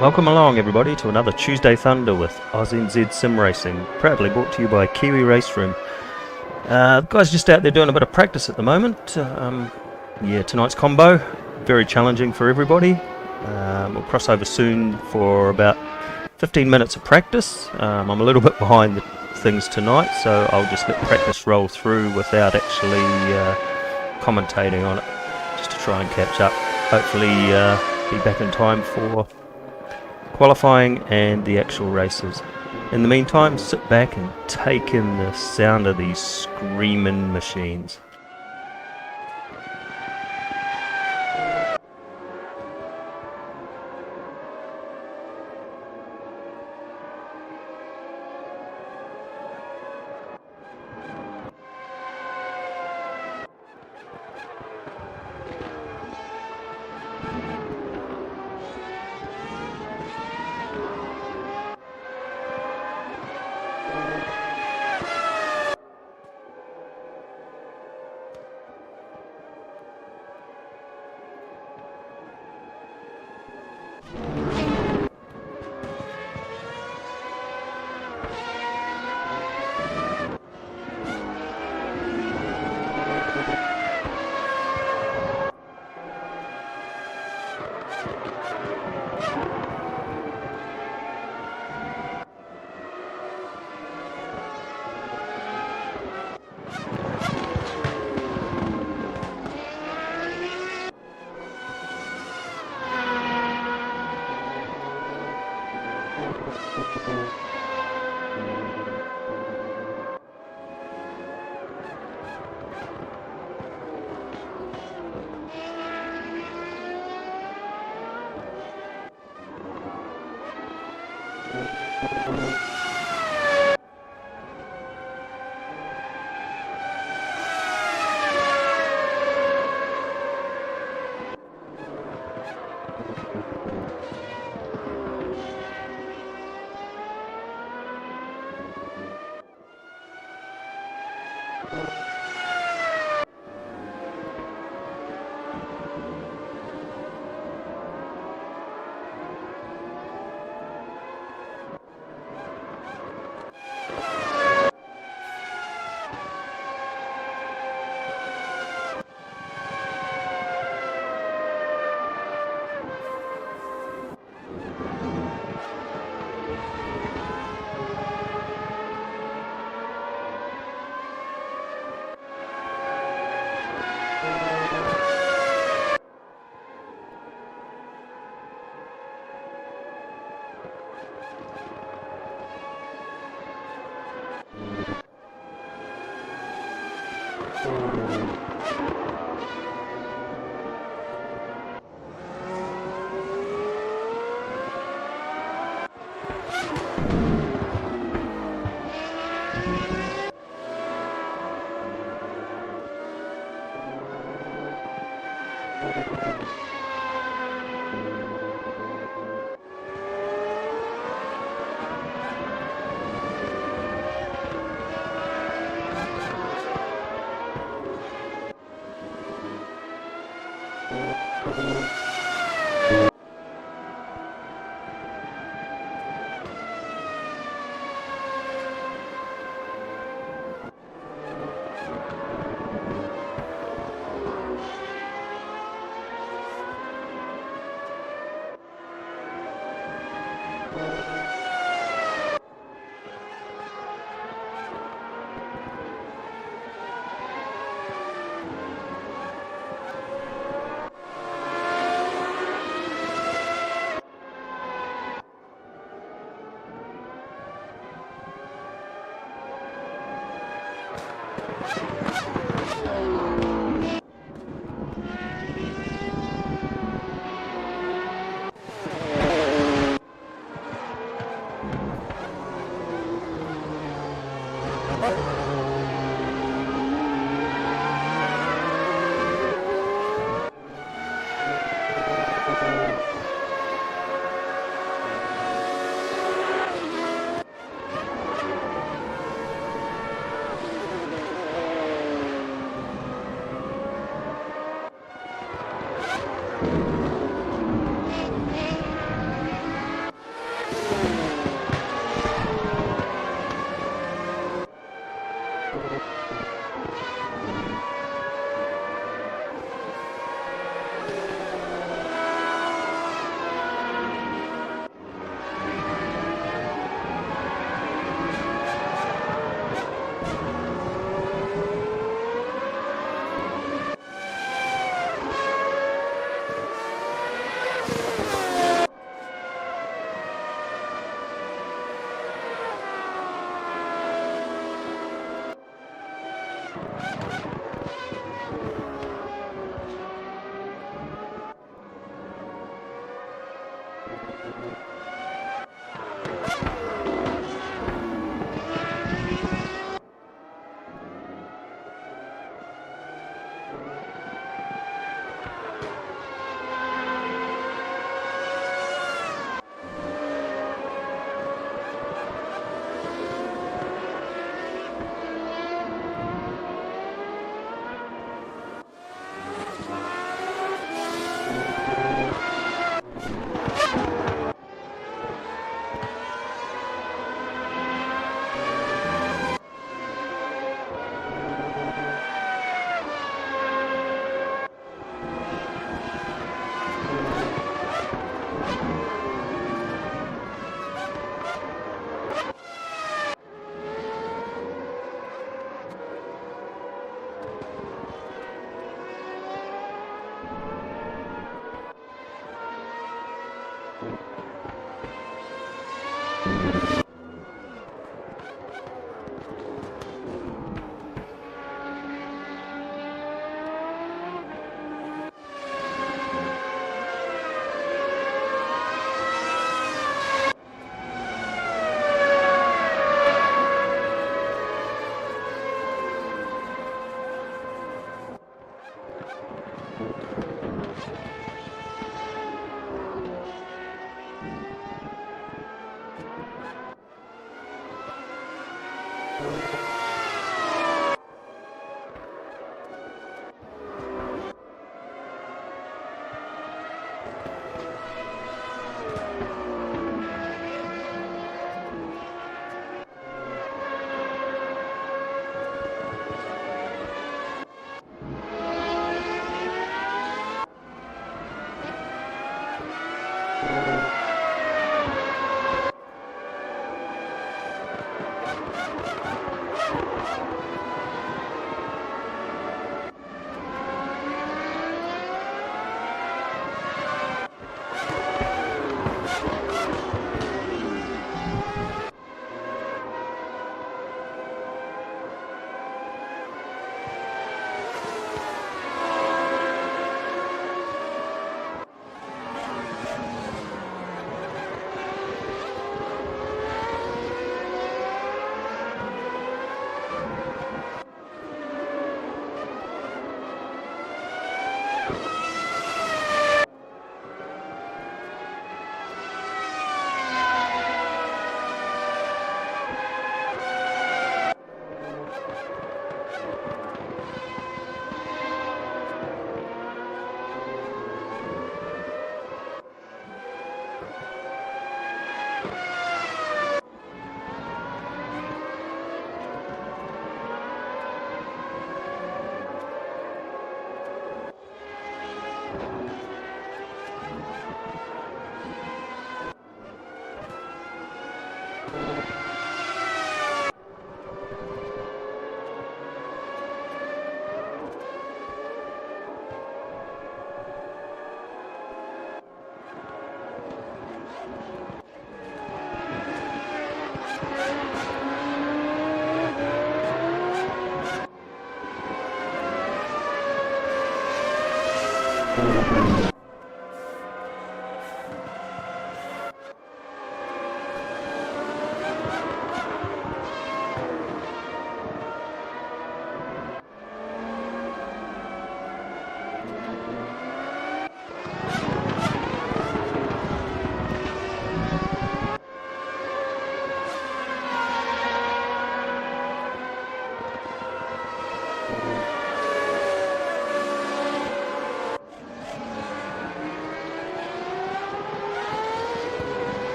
Welcome along everybody to another Tuesday Thunder with AusNZ Simracing, proudly brought to you by KiwiRaceroom. The guys just out there doing a bit of practice at the moment. Yeah, tonight's combo, very challenging for everybody. We'll cross over soon for about 15 minutes of practice. I'm a little bit behind the things tonight, so I'll just let practice roll through without actually commentating on it, just to try and catch up. Hopefully be back in time for qualifying and the actual races. In the meantime, sit back and take in the sound of these screaming machines.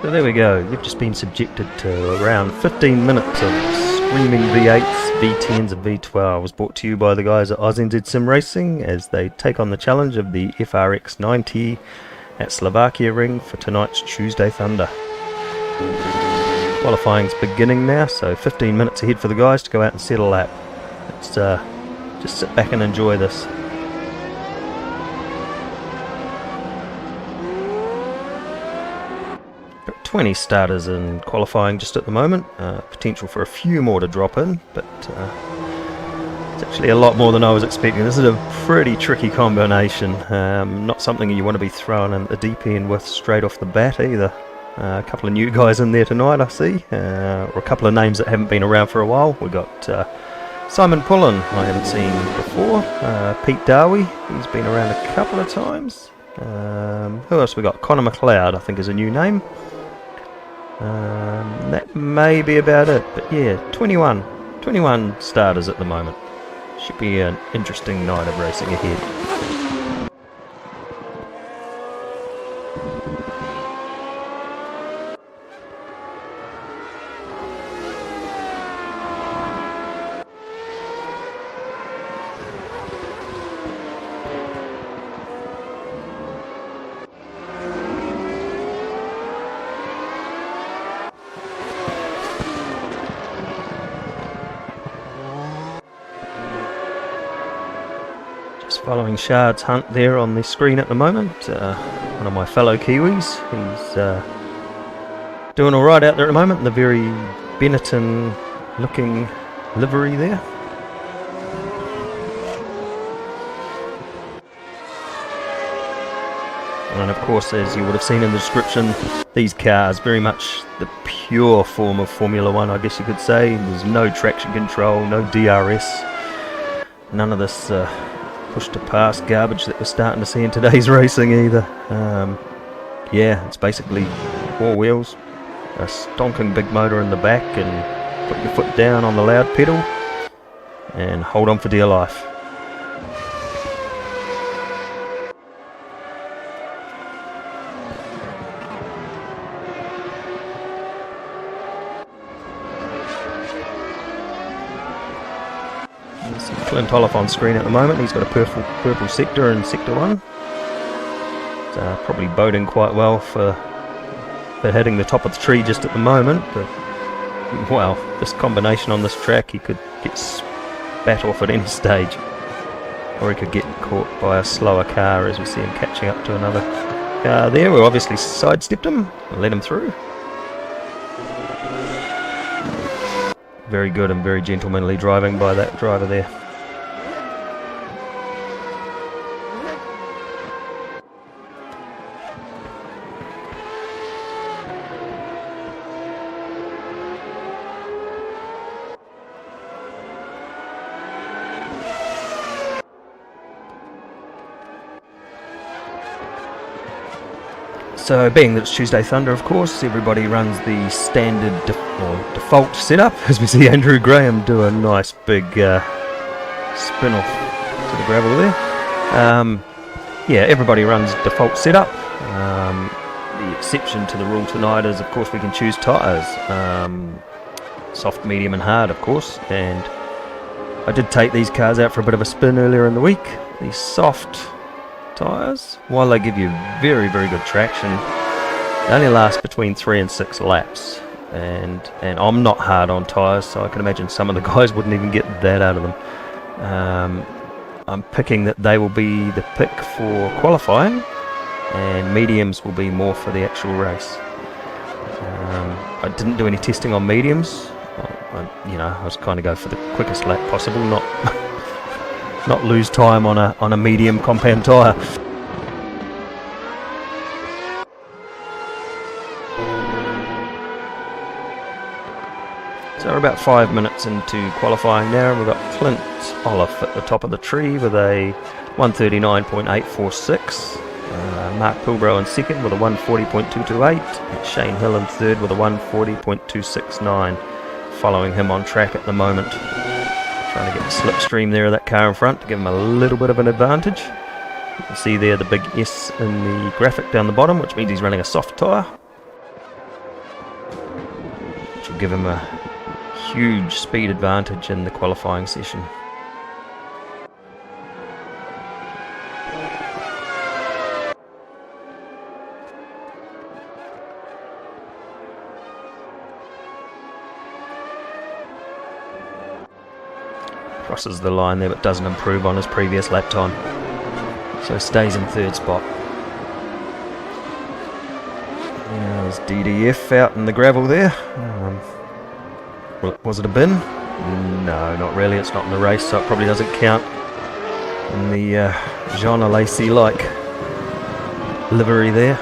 So there we go, you've just been subjected to around 15 minutes of screaming V8s, V10s and V12s, brought to you by the guys at AusNZ Simracing as they take on the challenge of the FRX 90 at Slovakia Ring for tonight's Tuesday Thunder. Qualifying's beginning now, so 15 minutes ahead for the guys to go out and set a lap. Let's just sit back and enjoy this. 20 starters in qualifying just at the moment, potential for a few more to drop in, but it's actually a lot more than I was expecting. This is a pretty tricky combination, not something you want to be thrown in the deep end with straight off the bat either. A couple of new guys in there tonight I see, or a couple of names that haven't been around for a while. We've got Simon Pullen, I haven't seen before, Pete Darby, he's been around a couple of times. Who else we got? Connor McLeod I think is a new name. That may be about it, but yeah, 21 starters at the moment. Should be an interesting night of racing ahead. Following Shard's hunt there on the screen at the moment, one of my fellow Kiwis. He's doing alright out there at the moment in the very Benetton looking livery there. And of course, as you would have seen in the description, these cars very much the pure form of Formula 1, I guess you could say. There's no traction control, no DRS, none of this push to pass garbage that we're starting to see in today's racing either. Yeah, it's basically four wheels, a stonking big motor in the back, and put your foot down on the loud pedal and hold on for dear life. Clint Olaf on screen at the moment. He's got a purple sector in sector 1. It's probably boding quite well for hitting the top of the tree just at the moment, but well, this combination on this track, he could get spat off at any stage, or he could get caught by a slower car as we see him catching up to another car there. We obviously sidestepped him and let him through. Very good and very gentlemanly driving by that driver there. So being that it's Tuesday Thunder, of course, everybody runs the standard default setup, as we see Andrew Graham do a nice big spin off to the gravel there. Yeah, everybody runs default setup. The exception to the rule tonight is, of course, we can choose tyres. Soft, medium and hard, of course. And I did take these cars out for a bit of a spin earlier in the week. These soft tyres, while they give you very good traction, they only last between 3 and 6 laps, and I'm not hard on tyres, so I can imagine some of the guys wouldn't even get that out of them. I'm picking that they will be the pick for qualifying, and mediums will be more for the actual race. I didn't do any testing on mediums. I was kind of go for the quickest lap possible, not lose time on a medium compound tyre. So we're about 5 minutes into qualifying now, and we've got Clint Olaf at the top of the tree with a 139.846. Mark Pilbrow in second with a 140.228. And Shane Hill in third with a 140.269. Following him on track at the moment. Trying to get the slipstream there of that car in front to give him a little bit of an advantage. You can see there the big S in the graphic down the bottom, which means he's running a soft tyre. will give him a huge speed advantage in the qualifying session. Crosses the line there but doesn't improve on his previous lap time, so stays in 3rd spot. There's DDF out in the gravel there. Was it a bin? No, not really. It's not in the race, so it probably doesn't count in the Jean Alesi-like livery there.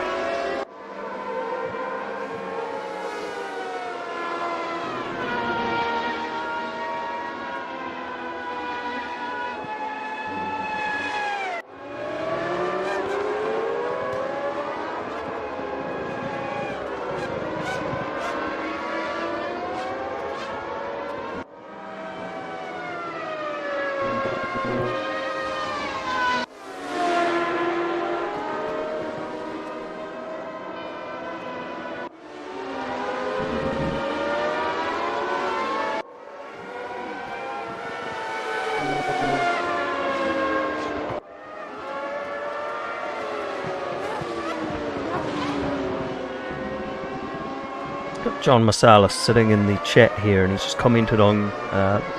Got John Masalis sitting in the chat here, and he's just commented on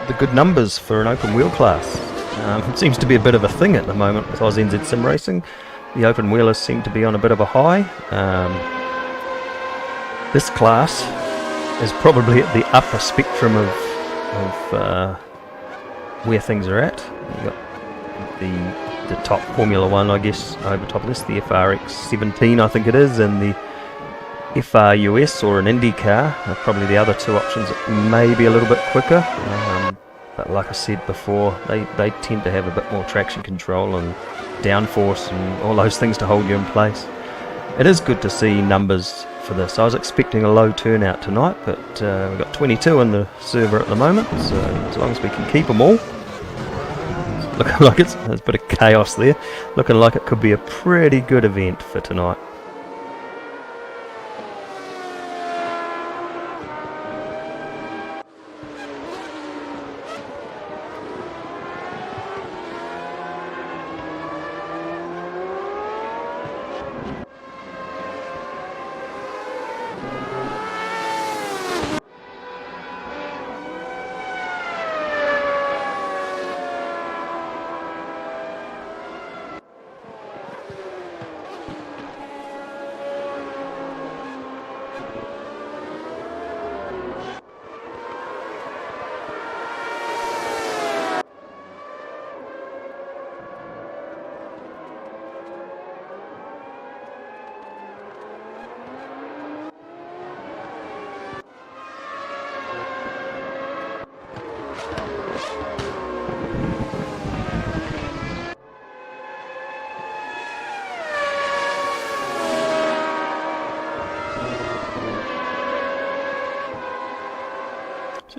the good numbers for an open wheel class. It seems to be a bit of a thing at the moment with AusNZ Simracing. The open wheelers seem to be on a bit of a high. This class is probably at the upper spectrum of where things are at. You've got the top Formula 1, I guess, over top of this, the FRX 17 I think it is, and the FRUS or an Indy car are probably the other two options that may be a little bit quicker, but like I said before, they tend to have a bit more traction control and downforce and all those things to hold you in place. It is good to see numbers for this. I was expecting a low turnout tonight, but we've got 22 in the server at the moment, so as long as we can keep them all. Looking like there's a bit of chaos there, looking like it could be a pretty good event for tonight.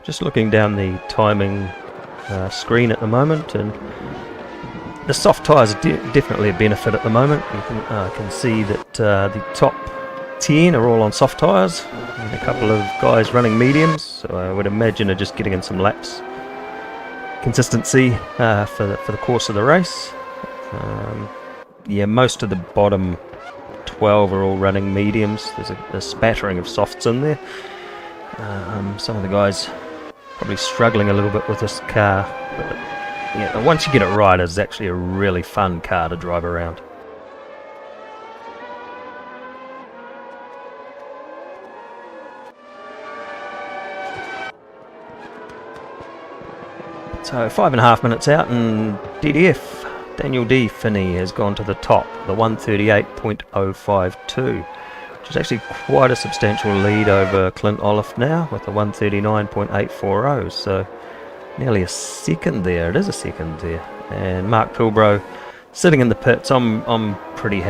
Just looking down the timing screen at the moment, and the soft tyres are definitely a benefit at the moment. You can see that the top 10 are all on soft tyres, and a couple of guys running mediums, so I would imagine are just getting in some laps consistency for the course of the race. Yeah, most of the bottom 12 are all running mediums. There's a spattering of softs in there. Some of the guys probably struggling a little bit with this car, but yeah, once you get it right, it's actually a really fun car to drive around. So 5.5 minutes out, and DDF, Daniel D. Finney, has gone to the top, the 138.052. Which is actually quite a substantial lead over Clint Olive now with the 139.840, so nearly a second there. It is a second there. And Mark Pilbro sitting in the pits. I'm pretty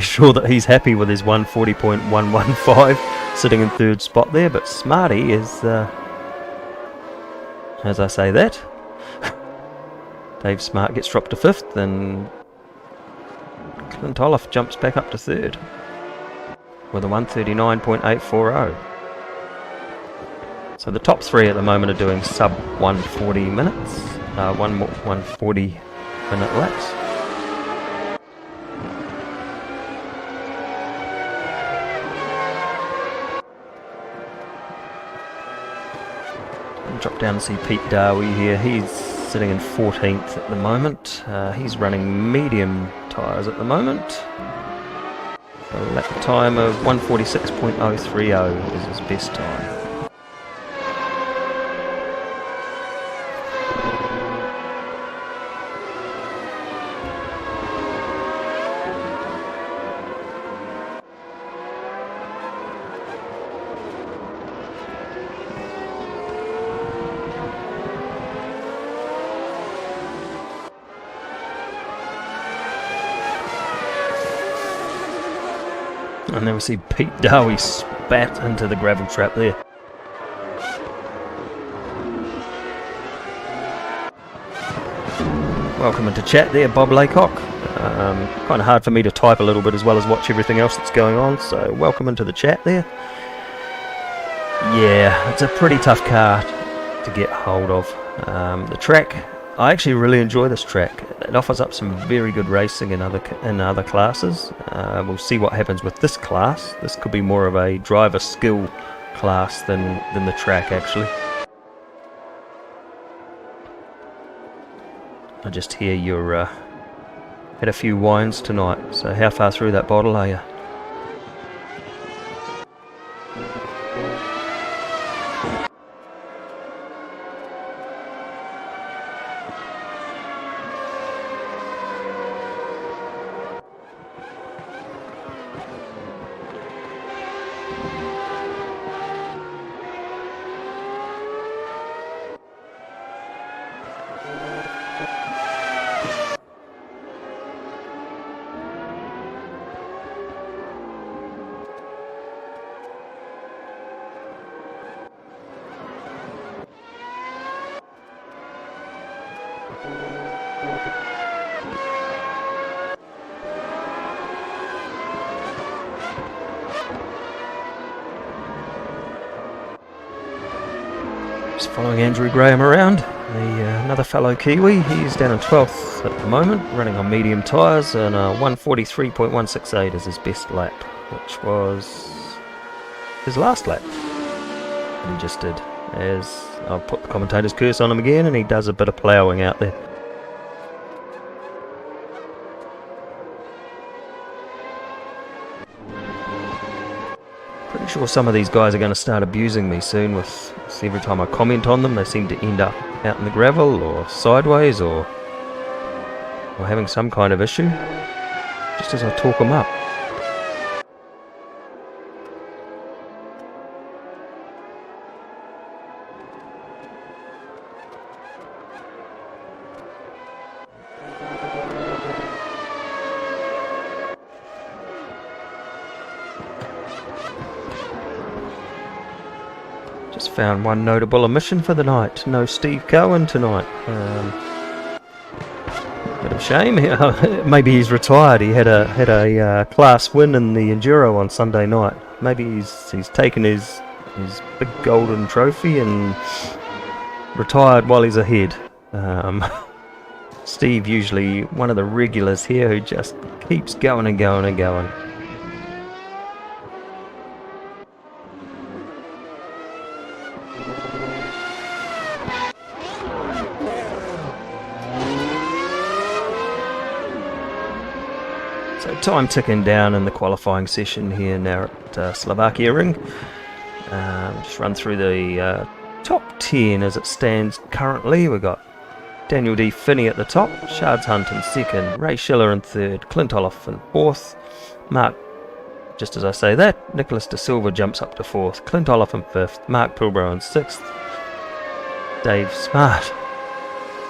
sure that he's happy with his 140.115 sitting in 3rd spot there, but Smarty is, as I say that, Dave Smart gets dropped to 5th, and Clint Olive jumps back up to 3rd. With a 139.840. So the top three at the moment are doing sub 140 minutes, 140 minute laps. Drop down and see Pete Darby here. He's sitting in 14th at the moment. He's running medium tyres at the moment. A lap time of 146.030 is his best time. And then we see Pete Darby spat into the gravel trap there. Welcome into chat there, Bob Laycock. Kind of hard for me to type a little bit as well as watch everything else that's going on, so welcome into the chat there. Yeah, it's a pretty tough car to get hold of. The track, I actually really enjoy this track. It offers up some very good racing in other classes. We'll see what happens with this class. This could be more of a driver skill class than the track actually. I just hear you're had a few wines tonight, so how far through that bottle are you? Just following Andrew Graham around, another fellow Kiwi. He's down in 12th at the moment, running on medium tyres, and 143.168 is his best lap, which was his last lap that he just did. As I'll put the commentator's curse on him again, and he does a bit of ploughing out there. Pretty sure some of these guys are going to start abusing me soon with every time I comment on them they seem to end up out in the gravel or sideways or having some kind of issue just as I talk them up. Just found one notable omission for the night. No Steve Cohen tonight. Bit of shame. Maybe he's retired. He had a class win in the Enduro on Sunday night. Maybe he's taken his big golden trophy and retired while he's ahead. Steve, usually one of the regulars here, who just keeps going and going and going. So time ticking down in the qualifying session here now at Slovakia Ring. Just run through the top 10 as it stands currently. We've got Daniel D. Finney at the top, Shards Hunt in second, Ray Schiller in third, Clint Olaf in fourth, Mark, just as I say that, Nicholas De Silva jumps up to fourth, Clint Olaf in fifth, Mark Pilbrow in sixth, Dave Smart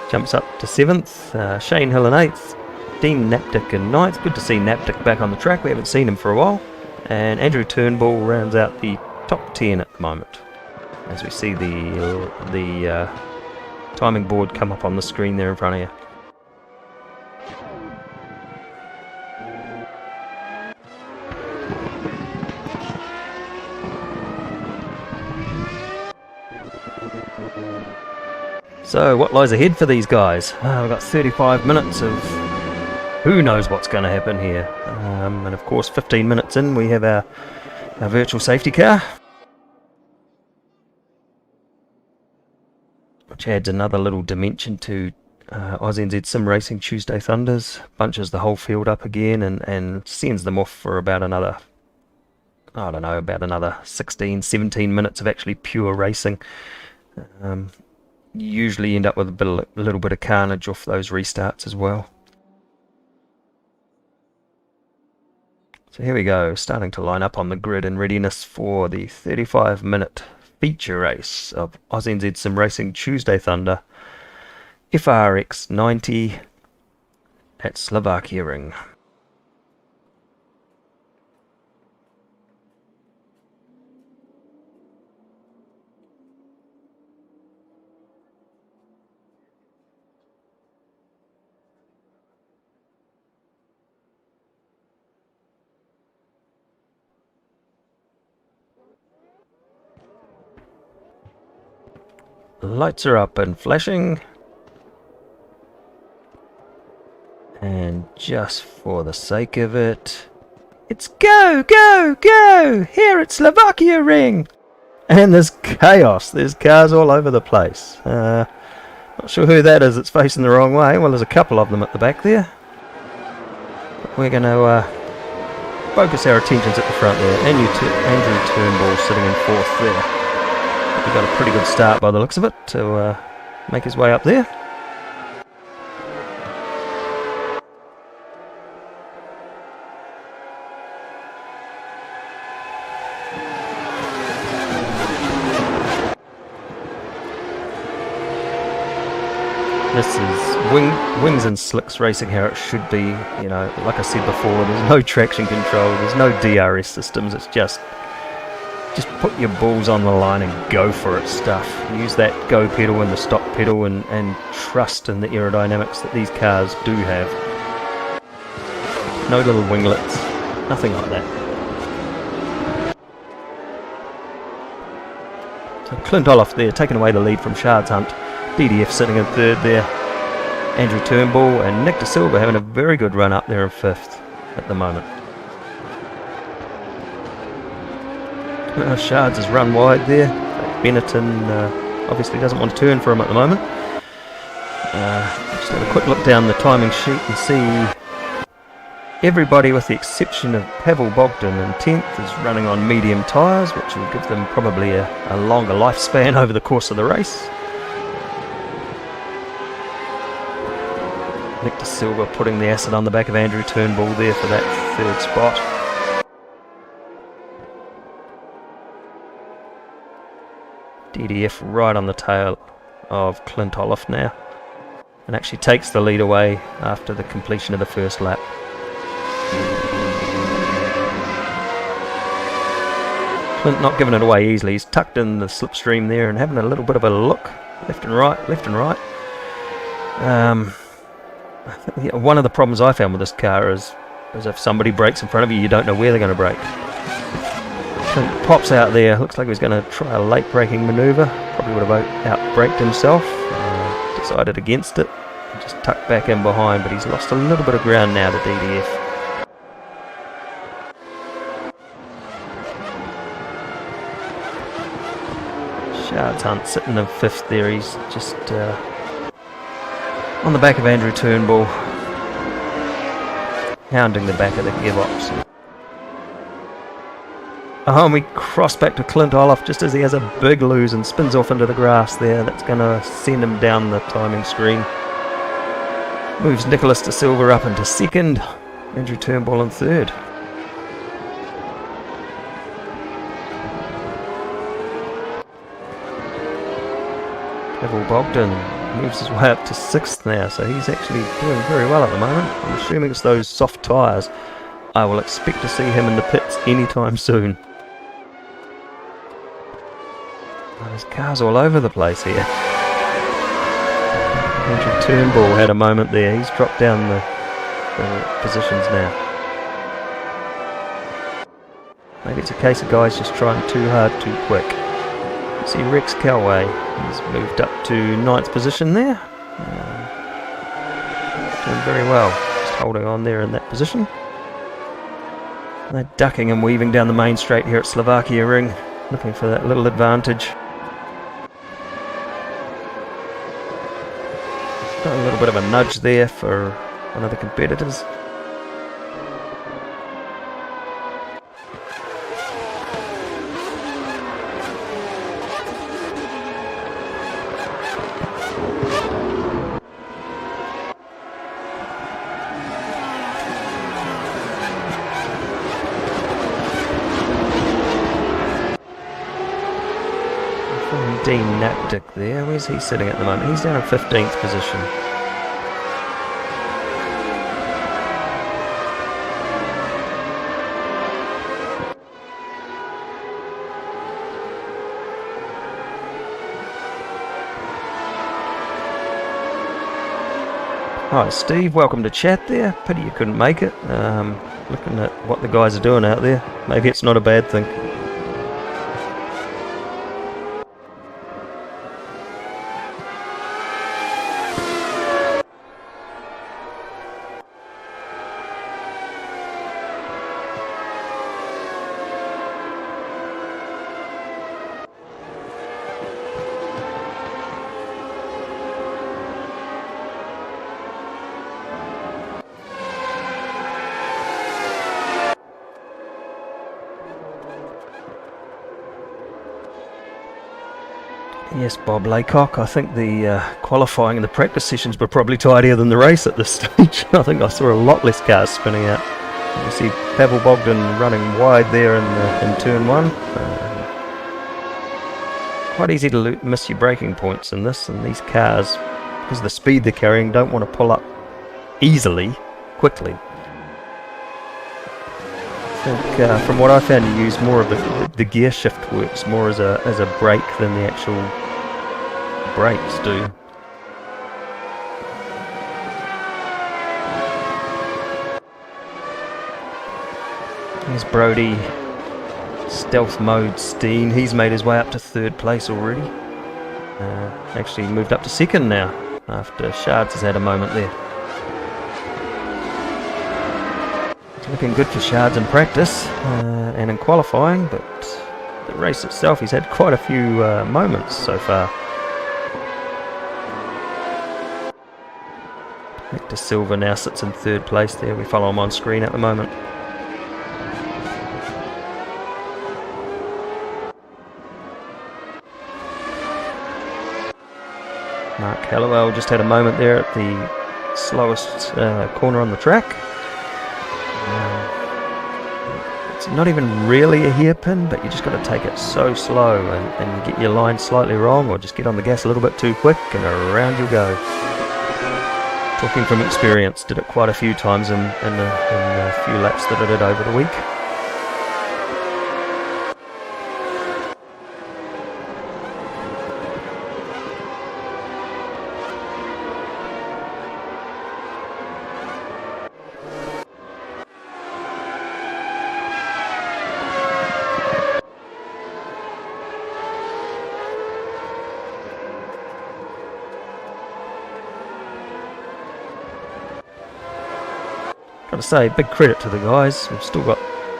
jumps up to seventh, Shane Hill in eighth, Dean Naptic in ninth. Good to see Naptic back on the track. We haven't seen him for a while. And Andrew Turnbull rounds out the top 10 at the moment. As we see the timing board come up on the screen there in front of you. So what lies ahead for these guys? We've got 35 minutes of who knows what's going to happen here. And of course 15 minutes in we have our virtual safety car, which adds another little dimension to AusNZ Simracing Tuesday Thunders. Bunches the whole field up again and sends them off for about another, I don't know, about another 16, 17 minutes of actually pure racing. Usually end up with a little bit of carnage off those restarts as well. So here we go, starting to line up on the grid in readiness for the 35-minute feature race of AusNZ Simracing Tuesday Thunder FRX 90 at Slovakia Ring. Lights are up and flashing, and just for the sake of it, it's go, go, go here at Slovakia Ring. And there's chaos, there's cars all over the place. Not sure who that is that's facing the wrong way. Well, there's a couple of them at the back there. But we're going to focus our attentions at the front there. Andrew Turnbull sitting in fourth there. He got a pretty good start by the looks of it to make his way up there. This is wings and slicks racing how it should be. You know, like I said before, there's no traction control, there's no DRS systems. It's just put your balls on the line and go for it stuff. Use that go pedal and the stop pedal and trust in the aerodynamics that these cars do have. No little winglets, nothing like that. So Clint Olaf there taking away the lead from Shards Hunt. DDF sitting in third there. Andrew Turnbull and Nick De Silva having a very good run up there in fifth at the moment. Shards has run wide there. Benetton obviously doesn't want to turn for him at the moment. Just have a quick look down the timing sheet and see everybody with the exception of Pavel Bogdan in 10th is running on medium tyres, which will give them probably a longer lifespan over the course of the race. Nick De Silva putting the acid on the back of Andrew Turnbull there for that third spot. DDF right on the tail of Clint Olaf now, and actually takes the lead away after the completion of the first lap. Clint not giving it away easily. He's tucked in the slipstream there and having a little bit of a look left and right, left and right. I think one of the problems I found with this car is if somebody brakes in front of you, you don't know where they're going to brake. Clint pops out there, looks like he was going to try a late braking manoeuvre, probably would have out-braked himself, decided against it, and just tucked back in behind, but he's lost a little bit of ground now to DDF. Shards Hunt sitting in fifth there, he's just on the back of Andrew Turnbull, hounding the back of the gearbox. Oh, and we cross back to Clint Olaf just as he has a big lose and spins off into the grass there. That's going to send him down the timing screen. Moves Nicholas De Silva up into second. Andrew Turnbull in third. Pavel Bogdan moves his way up to sixth now, so he's actually doing very well at the moment. I'm assuming it's those soft tyres. I will expect to see him in the pits anytime soon. There's cars all over the place here. Andrew Turnbull had a moment there. He's dropped down the positions now. Maybe it's a case of guys just trying too hard too quick. See Rex Callaway, he's moved up to 9th position there. Doing very well, just holding on there in that position. They're ducking and weaving down the main straight here at Slovakia Ring, looking for that little advantage. Got a little bit of a nudge there for one of the competitors. Dean Napdick there, where's he sitting at the moment? He's down in 15th position. Hi Steve, welcome to chat there. Pity you couldn't make it. Looking at what the guys are doing out there, maybe it's not a bad thing. Yes, Bob Laycock, I think the qualifying and the practice sessions were probably tidier than the race at this stage. I think I saw a lot less cars spinning out. You see Pavel Bogdan running wide there in turn 1. Quite easy to miss your braking points in this, and these cars, because of the speed they're carrying, don't want to pull up easily, quickly. I think from what I found, you use more of the gear shift works more as a brake than the actual brakes do. Here's Brody, stealth mode Steen. He's made his way up to 3rd place already. Actually moved up to 2nd now after Shards has had a moment there. Looking good for Shards in practice and in qualifying, but the race itself, he's had quite a few moments so far. Victor Silva now sits in 3rd place there. We follow him on screen at the moment. Mark Hallowell just had a moment there at the slowest corner on the track. It's not even really a hairpin, but you just got to take it so slow and get your line slightly wrong, or just get on the gas a little bit too quick and around you go. Talking from experience, did it quite a few times in the few laps that I did over the week. Got to say, big credit to the guys. We've still got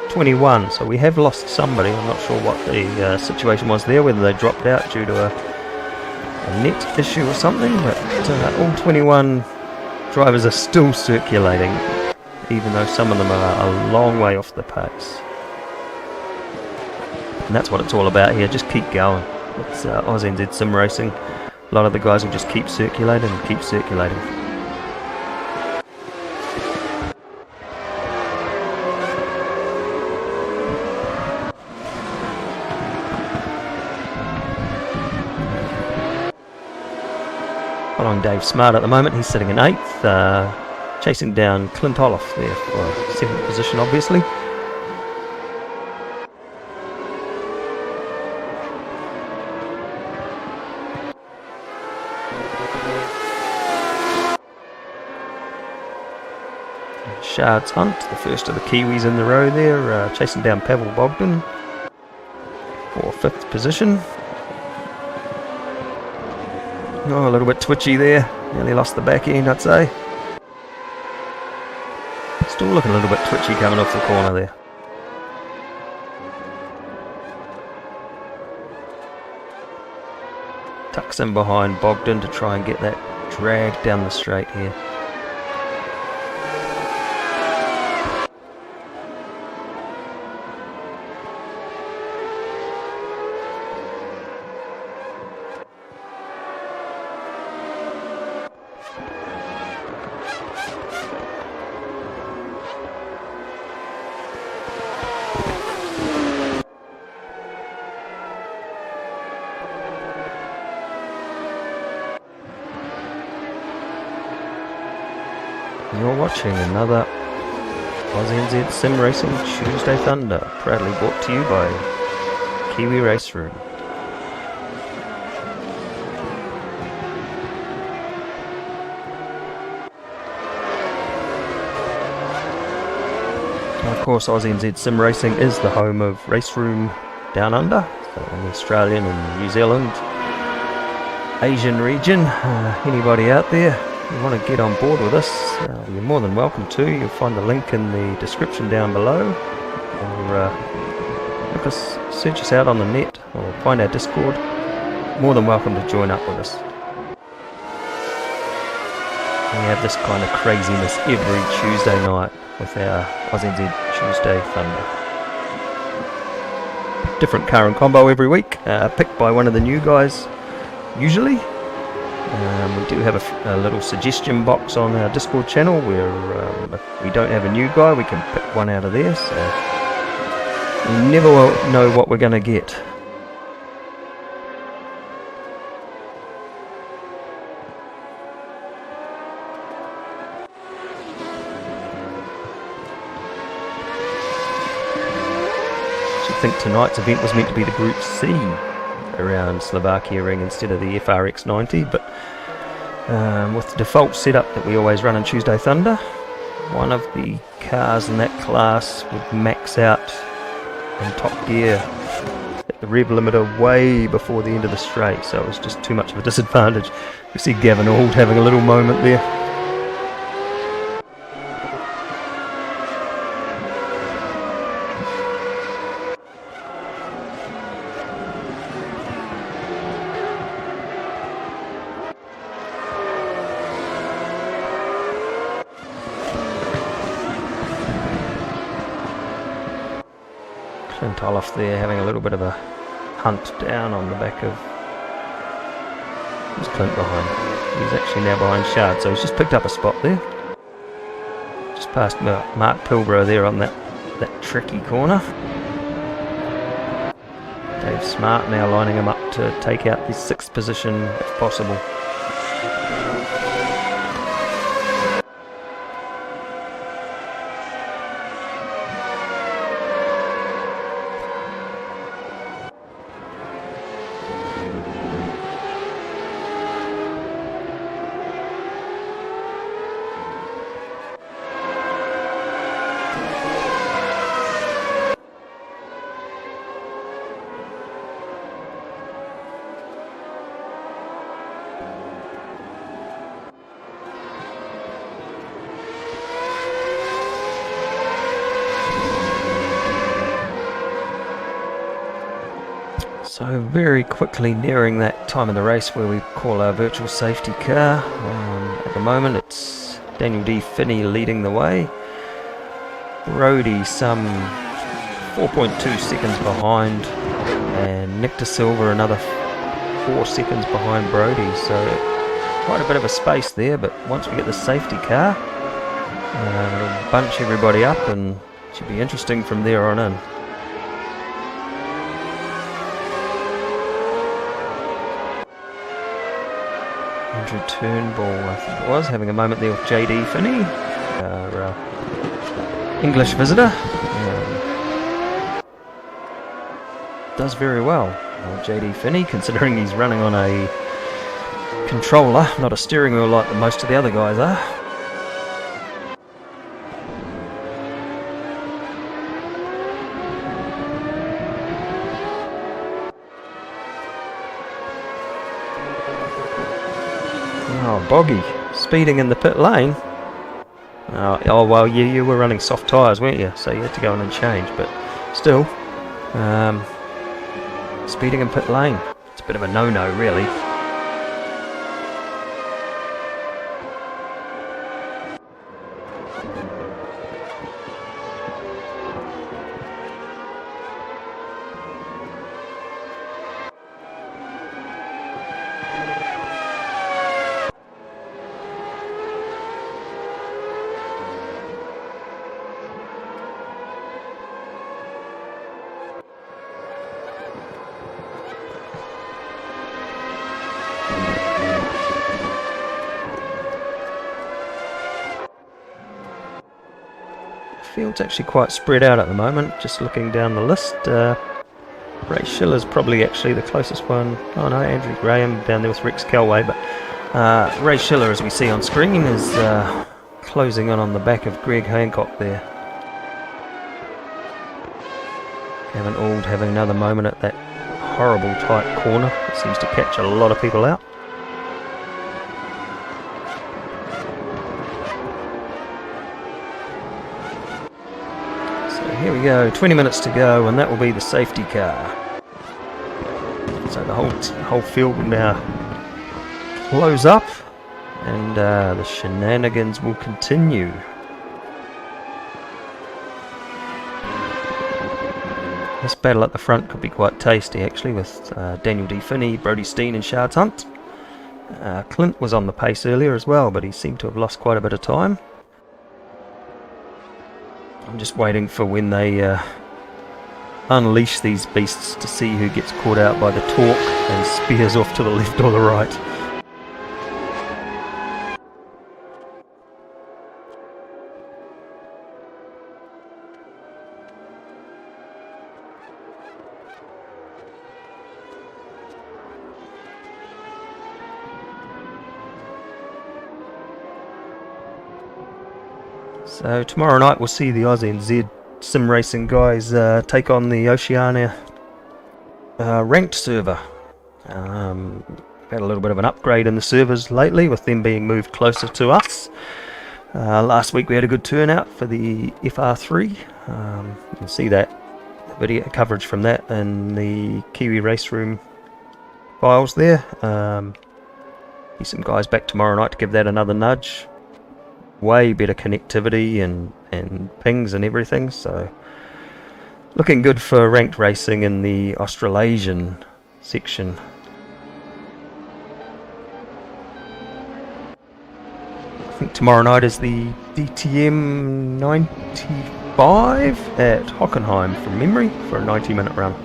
21, so we have lost somebody. I'm not sure what the situation was there, whether they dropped out due to a net issue or something, but all 21 drivers are still circulating, even though some of them are a long way off the pace. And that's what it's all about here, just keep going. It's AusNZ Simracing. A lot of the guys will just keep circulating and keep circulating. Following Dave Smart at the moment, he's sitting in 8th, chasing down Clint Olaf there for 7th position, obviously. Shards Hunt, the first of the Kiwis in the row there, chasing down Pavel Bogdan for 5th position. Oh, a little bit twitchy there. Nearly lost the back end, I'd say. Still looking a little bit twitchy coming off the corner there. Tucks in behind Bogdan to try and get that drag down the straight here. You're watching another AusNZ Simracing Tuesday Thunder, proudly brought to you by KiwiRaceroom. Of course, AusNZ Simracing is the home of Raceroom Down Under, so in the Australian and New Zealand, Asian region. Anybody out there you want to get on board with us, you're more than welcome to. You'll find the link in the description down below, or search us out on the net, or find our Discord. More than welcome to join up with us. We have this kind of craziness every Tuesday night with our AusNZ Tuesday Thunder. Different car and combo every week, picked by one of the new guys usually. We do have a little suggestion box on our Discord channel where if we don't have a new guy, we can pick one out of there, so we never will know what we're going to get. I think tonight's event was meant to be the Group C around Slovakia Ring instead of the FRX 90, but with the default setup that we always run in Tuesday Thunder, one of the cars in that class would max out in top gear at the rev limiter way before the end of the straight, so it was just too much of a disadvantage. You see Gavin Auld having a little moment there. Clint Olaf there having a little bit of a hunt down on the back of... Who's Clint behind? He's actually now behind Shard, so he's just picked up a spot there. Just past Mark Pilbrough there on that tricky corner. Dave Smart now lining him up to take out the 6th position if possible. So very quickly nearing that time of the race where we call our virtual safety car. At the moment it's Daniel D. Finney leading the way. Brody some 4.2 seconds behind, and Nick De Silva another 4 seconds behind Brody. So quite a bit of a space there, but once we get the safety car, it'll bunch everybody up and it should be interesting from there on in. Andrew Turnbull, I think it was, having a moment there with JD Finney, our English visitor. Does very well. JD Finney, considering he's running on a controller, not a steering wheel like most of the other guys are. Oh, Boggy, speeding in the pit lane. Oh well, you were running soft tyres, weren't you? So you had to go in and change, but still, speeding in pit lane. It's a bit of a no-no, really. Field's actually quite spread out at the moment, just looking down the list. Ray Schiller's probably actually the closest one. Oh no, Andrew Graham down there with Rex Kelway, but Ray Schiller, as we see on screen, is closing in on the back of Greg Hancock there. Gavin Auld having another moment at that horrible tight corner. It seems to catch a lot of people out. Here we go, 20 minutes to go, and that will be the safety car. So the whole field will now close up, and the shenanigans will continue. This battle at the front could be quite tasty, actually, with Daniel D. Finney, Brodie Steen, and Shards Hunt. Clint was on the pace earlier as well, but he seemed to have lost quite a bit of time. I'm just waiting for when they unleash these beasts to see who gets caught out by the torque and spears off to the left or the right. So tomorrow night we'll see the AusNZ Simracing guys take on the Oceania ranked server. Had a little bit of an upgrade in the servers lately, with them being moved closer to us. Last week we had a good turnout for the FR3. You can see that video coverage from that in the KiwiRaceroom files there. See some guys back tomorrow night to give that another nudge. Way better connectivity and pings and everything, so looking good for ranked racing in the Australasian section. I think tomorrow night is the DTM 95 at Hockenheim from memory for a 90-minute run.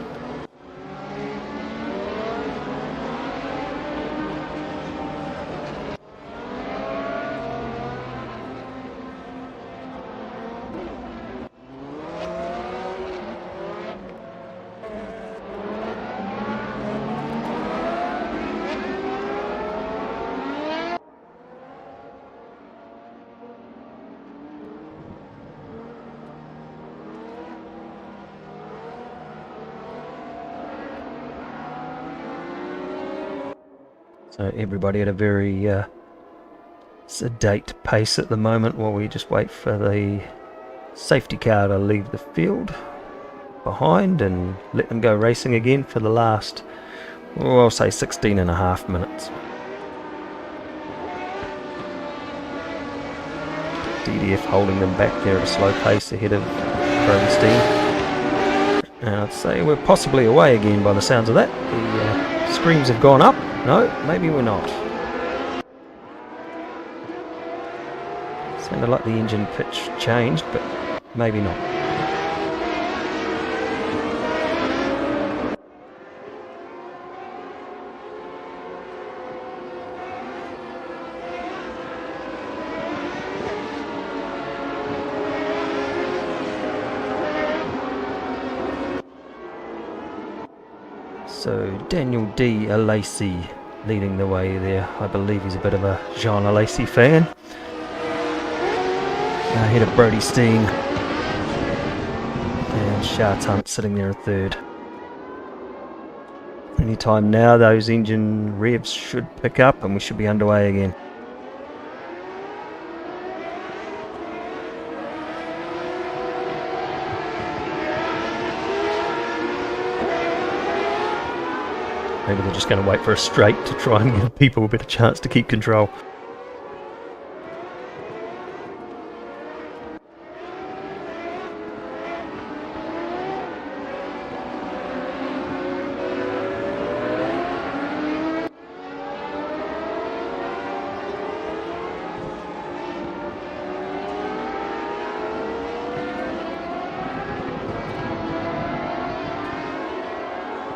So everybody at a very sedate pace at the moment while we just wait for the safety car to leave the field behind and let them go racing again for the last, well, I'll say 16 and a half minutes. DDF holding them back there at a slow pace ahead of Brodie Steen. And I'd say we're possibly away again by the sounds of that. The screams have gone up. No, maybe we're not. Sounded like the engine pitch changed, but maybe not. So Daniel D. Lacey leading the way there. I believe he's a bit of a Jean Lacey fan. Ahead of Brodie Steen. And Shards Hunt sitting there in third. Anytime now those engine revs should pick up and we should be underway again. Maybe they're just going to wait for a straight to try and give people a better chance to keep control.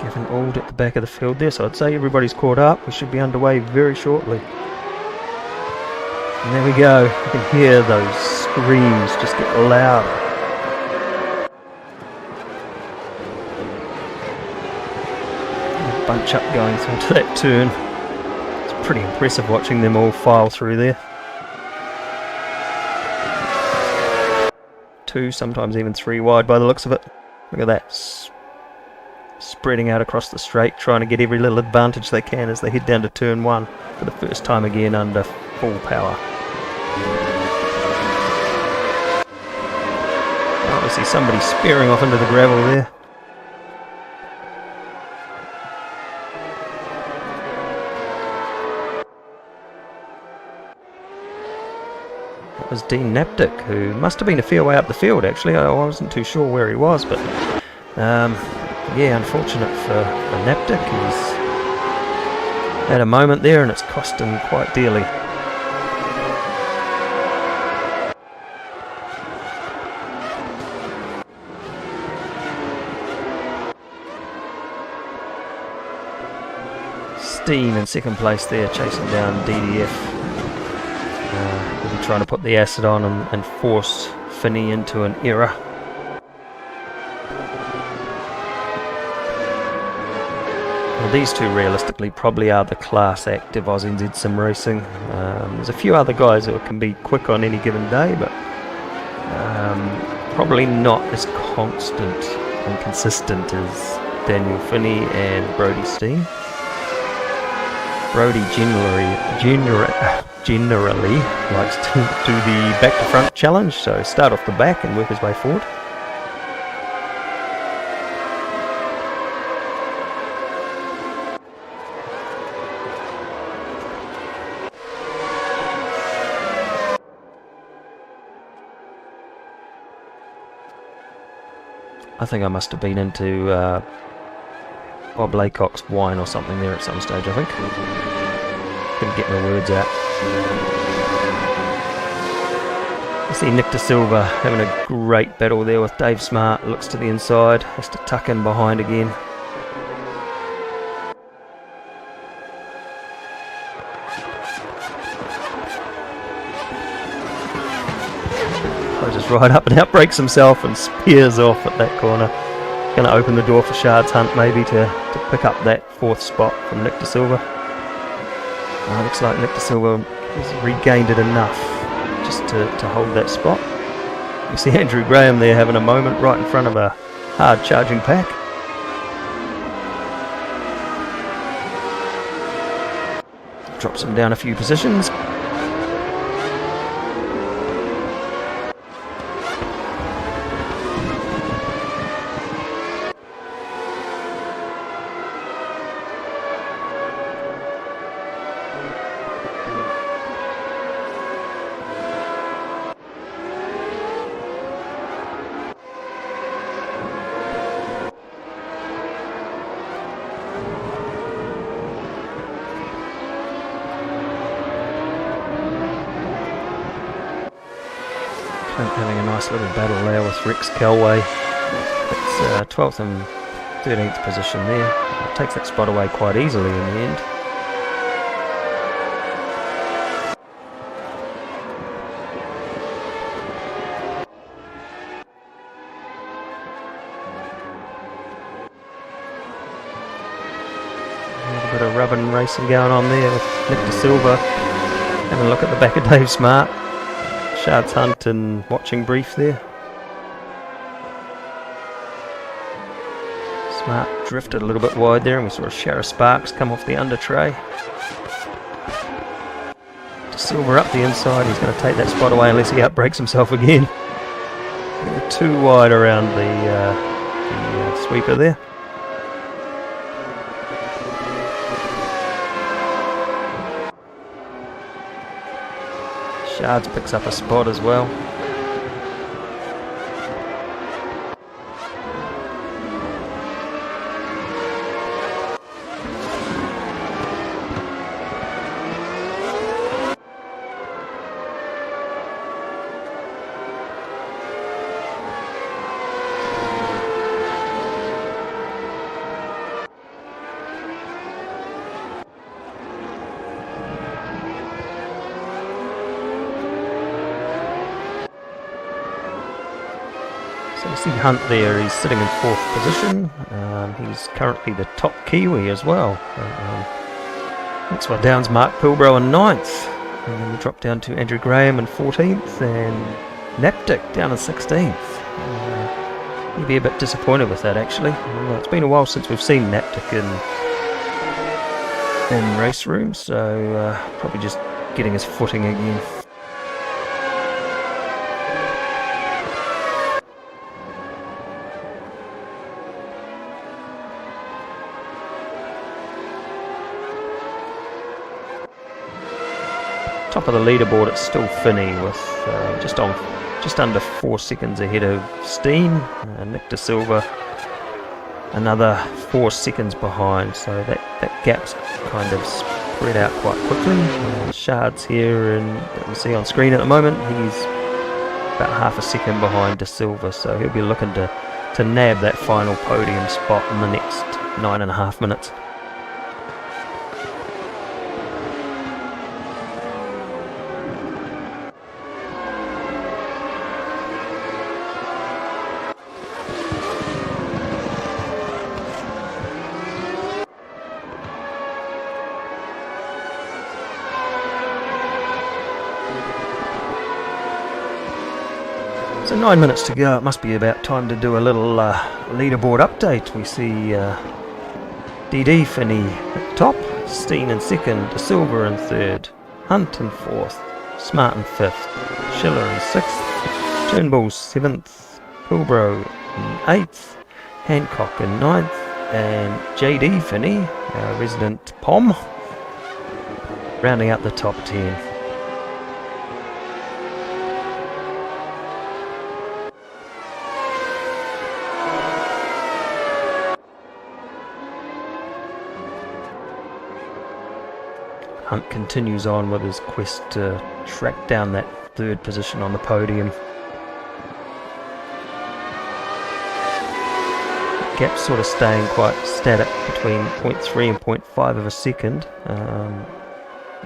Gavin Auld at the back of the field there, so I'd say everybody's caught up. We should be underway very shortly. And there we go. You can hear those screams just get louder. Bunch up going through to that turn. It's pretty impressive watching them all file through there. 2, sometimes even 3 wide by the looks of it. Look at that. Spreading out across the straight, trying to get every little advantage they can as they head down to turn 1 for the first time again under full power. Oh, I see somebody spearing off into the gravel there. That was Dean Naptic, who must have been a fair way up the field actually. I wasn't too sure where he was, but yeah, unfortunate for Naptic. He's had a moment there and it's cost him quite dearly. Steam in second place there, chasing down DDF. Really trying to put the acid on and force Finney into an error. Well, these two realistically probably are the class act of AusNZ Simracing. There's a few other guys who can be quick on any given day, but probably not as constant and consistent as Daniel Finney and Brodie Steen. Brodie generally likes to do the back to front challenge, so start off the back and work his way forward. I think I must have been into Bob Laycock's wine or something there at some stage, I think. Couldn't get my words out. I see Nick De Silva having a great battle there with Dave Smart. Looks to the inside, has to tuck in behind again. Closes right up and out, breaks himself and spears off at that corner. Going to open the door for Shard's Hunt maybe to pick up that 4th spot from Nick De Silva. Looks like Nick De Silva has regained it enough just to hold that spot. You see Andrew Graham there having a moment right in front of a hard charging pack. Drops him down a few positions. Having a nice little battle there with Rex Kelway. It's 12th and 13th position there. Takes that spot away quite easily in the end. A little bit of rubbing racing going on there with Nick De Silva. Having a look at the back of Dave Smart. Shard's Hunt and watching brief there. Smart drifted a little bit wide there and we saw a shower of sparks come off the under tray. De Silva up the inside, he's going to take that spot away unless he outbreaks himself again. Too wide around the sweeper there. Shards picks up a spot as well. So you see Hunt there, he's sitting in 4th position. He's currently the top Kiwi as well. Next one down's Mark Pilbrow in 9th. And then we drop down to Andrew Graham in 14th and Naptic down in 16th. He'd be a bit disappointed with that actually. It's been a while since we've seen Naptic in race room, so probably just getting his footing again. Top of the leaderboard, it's still Finney with just under 4 seconds ahead of Steen. Nick De Silva another 4 seconds behind, so that gap's kind of spread out quite quickly. Shards here, and that we see on screen at the moment, he's about half a second behind De Silva, so he'll be looking to nab that final podium spot in the next 9.5 minutes. So 9 minutes to go, it must be about time to do a little leaderboard update. We see DD Finney at the top, Steen in 2nd, De Silva in 3rd, Hunt in 4th, Smart in 5th, Schiller in 6th, Turnbull 7th, Pilbrow in 8th, Hancock in 9th, and JD Finney, our resident POM, rounding out the top 10. Hunt continues on with his quest to track down that 3rd position on the podium. The gap's sort of staying quite static between 0.3 and 0.5 of a second. A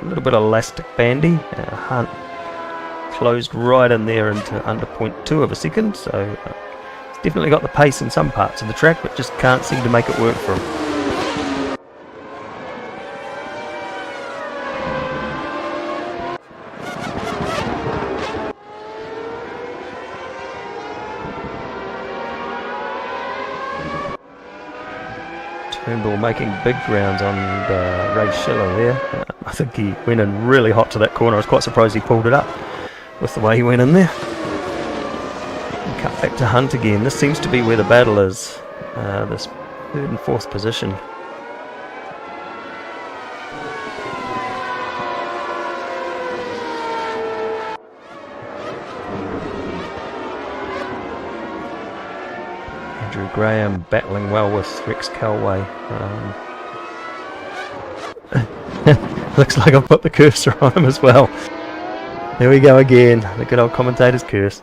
little bit of elastic bandy. Hunt closed right in there into under 0.2 of a second, so he's definitely got the pace in some parts of the track, but just can't seem to make it work for him. Turnbull making big grounds on Ray Schiller there. I think he went in really hot to that corner. I was quite surprised he pulled it up with the way he went in there. And cut back to Hunt again. This seems to be where the battle is, this 3rd and 4th position. Andrew Graham battling well with Rex Calway. Looks like I've put the cursor on him as well. There we go again, the good old commentator's curse.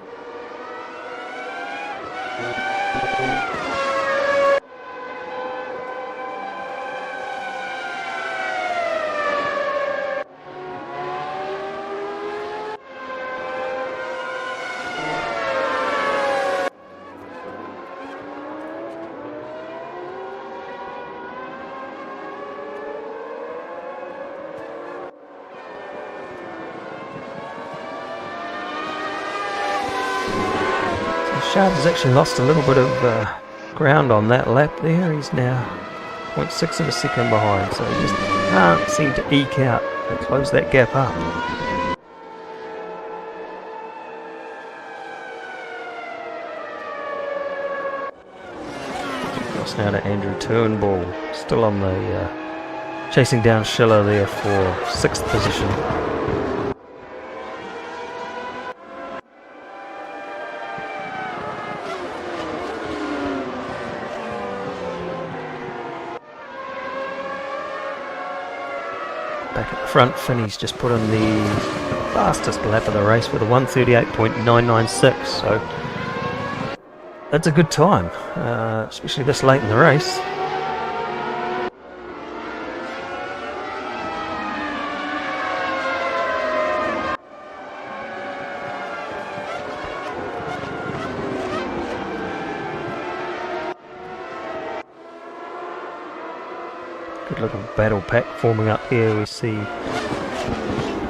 Shards has actually lost a little bit of ground on that lap there. He's now 0.6 of a second behind, so he just can't seem to eke out and close that gap up. Across now to Andrew Turnbull, still on the chasing down Schiller there for 6th position. front, Finney's just put in the fastest lap of the race with a 1:38.996, so that's a good time, especially this late in the race. Good looking battle pack forming up here. We see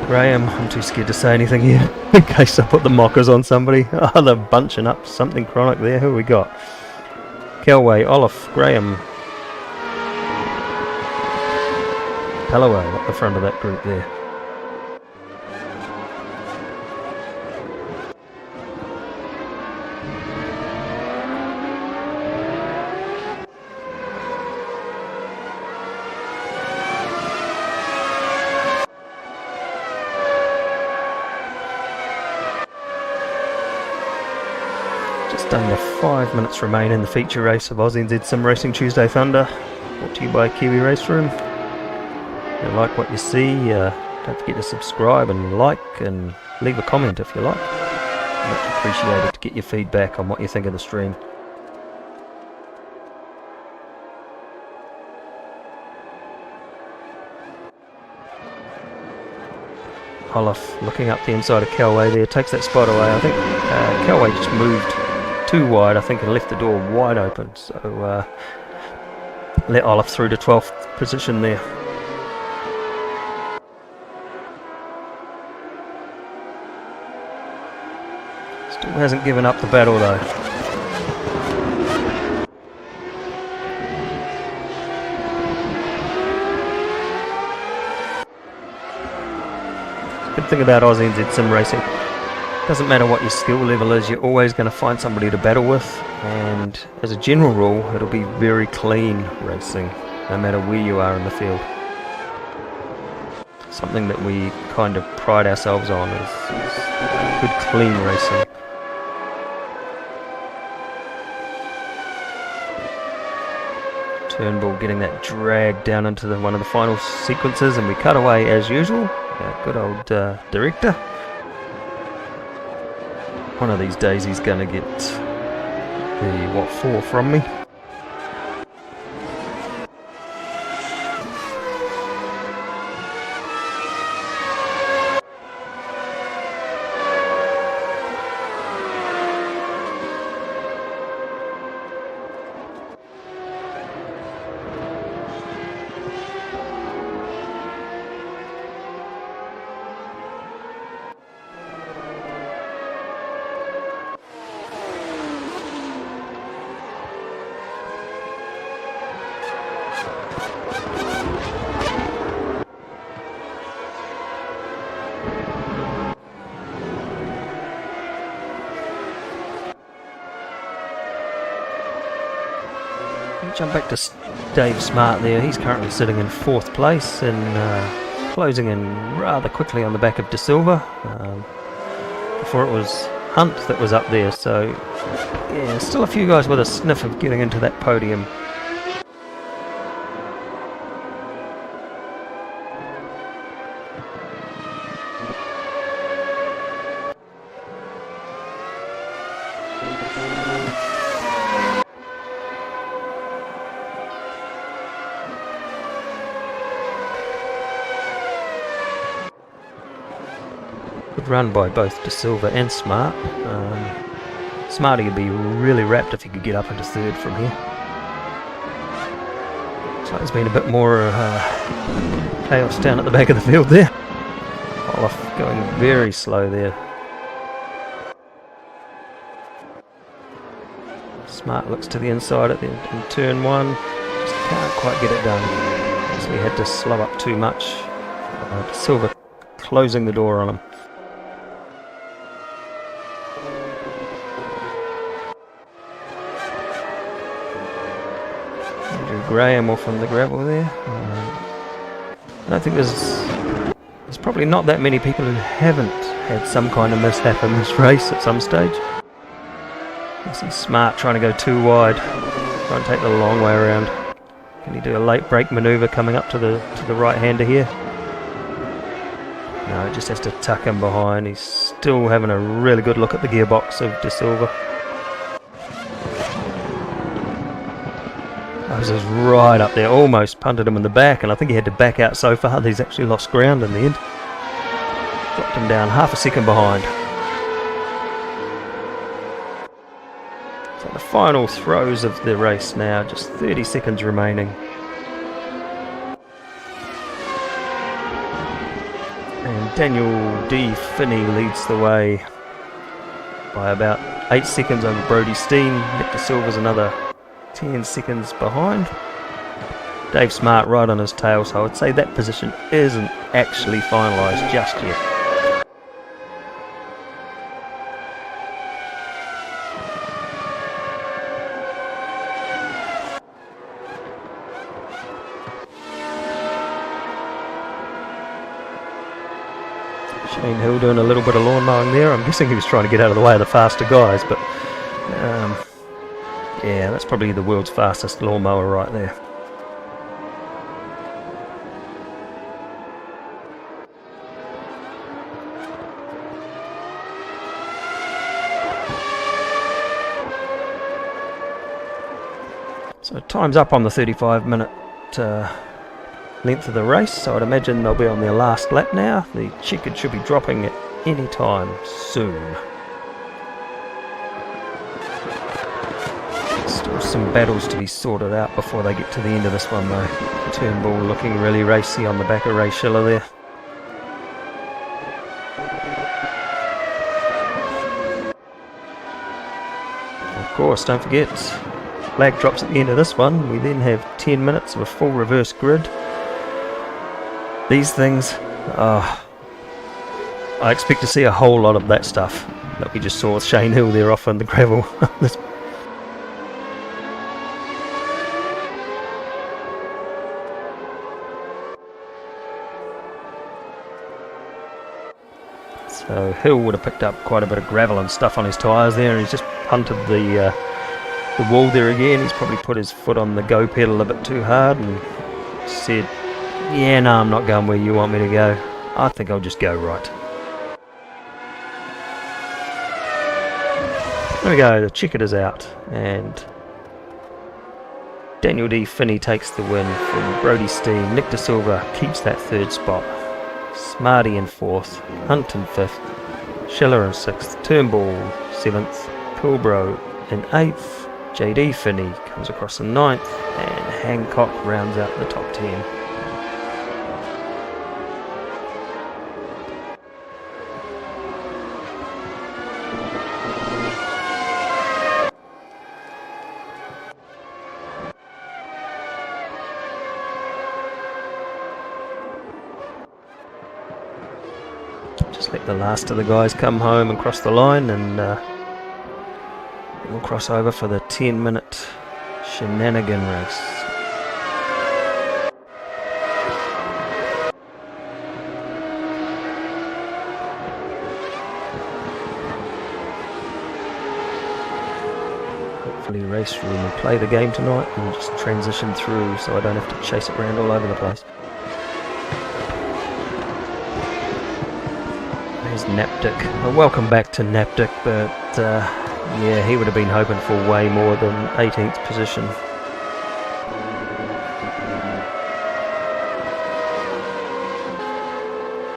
Graham. I'm too scared to say anything here in case I put the mockers on somebody. Oh, they're bunching up something chronic there. Who we got? Kelway, Olaf, Graham, Palloway at the front of that group there. Just under 5 minutes remain in the feature race of AusNZ Simracing Tuesday Thunder, brought to you by KiwiRaceroom. If you like what you see, don't forget to subscribe and like and leave a comment if you like. Much appreciated to get your feedback on what you think of the stream. Olaf looking up the inside of Kelway there, takes that spot away. I think Kelway just moved too wide, I think, and left the door wide open, so let Olaf through to 12th position there. Still hasn't given up the battle though. Good thing about AusNZ Simracing, doesn't matter what your skill level is, you're always going to find somebody to battle with, and as a general rule it'll be very clean racing no matter where you are in the field. Something that we kind of pride ourselves on is good clean racing. Turnbull getting that drag down into one of the final sequences, and we cut away as usual. Good old director. One of these days he's going to get the what for from me. Jump back to Dave Smart there. He's currently sitting in 4th place and closing in rather quickly on the back of De Silva. Before it was Hunt that was up there, so yeah, still a few guys with a sniff of getting into that podium. Good run by both De Silva and Smart. Smarty would be really wrapped if he could get up into 3rd from here. So there's been a bit more chaos down at the back of the field there. Olaf going very slow there. Smart looks to the inside at the in turn 1. Just can't quite get it done. So he had to slow up too much. De Silva closing the door on him. Graham off on the gravel there. I don't think there's probably not that many people who haven't had some kind of mishap in this race at some stage. You see Smart trying to go too wide, try and take the long way around. Can he do a late brake manoeuvre coming up to the right-hander here? No, it just has to tuck him behind. He's still having a really good look at the gearbox of De Silva. Is right up there, almost punted him in the back, and I think he had to back out so far that he's actually lost ground in the end. Dropped him down half a second behind. So the final throws of the race now, just 30 seconds remaining. And Daniel D. Finney leads the way by about 8 seconds over Brody Steen. Nick De Silva's another 10 seconds behind. Dave Smart right on his tail, so I would say that position isn't actually finalised just yet. Shane Hill doing a little bit of lawn mowing there. I'm guessing he was trying to get out of the way of the faster guys, but yeah, that's probably the world's fastest lawnmower right there. So time's up on the 35-minute length of the race, so I'd imagine they'll be on their last lap now. The checkered should be dropping at any time soon. Still some battles to be sorted out before they get to the end of this one though. Turnbull looking really racy on the back of Ray Schiller there. Of course, don't forget, flag drops at the end of this one. We then have 10 minutes of a full reverse grid. These things, I expect to see a whole lot of that stuff that we just saw with Shane Hill there off on the gravel. So Hill would have picked up quite a bit of gravel and stuff on his tyres there, and he's just punted the wall there again. He's probably put his foot on the go pedal a bit too hard and said, yeah, no, I'm not going where you want me to go. I think I'll just go right. There we go, the checkered is out, and Daniel D. Finney takes the win from Brody Steen. Nick De Silva keeps that third spot. Smarty in fourth, Hunt in fifth, Schiller in sixth, Turnbull seventh, Pilbro in eighth, JD Finney comes across in ninth, and Hancock rounds out the top 10. Just let the last of the guys come home and cross the line, and we'll cross over for the 10-minute shenanigan race. Hopefully Raceroom will play the game tonight and just transition through so I don't have to chase it around all over the place. There's Naptic. Well, welcome back to Naptic, but yeah, he would have been hoping for way more than 18th position.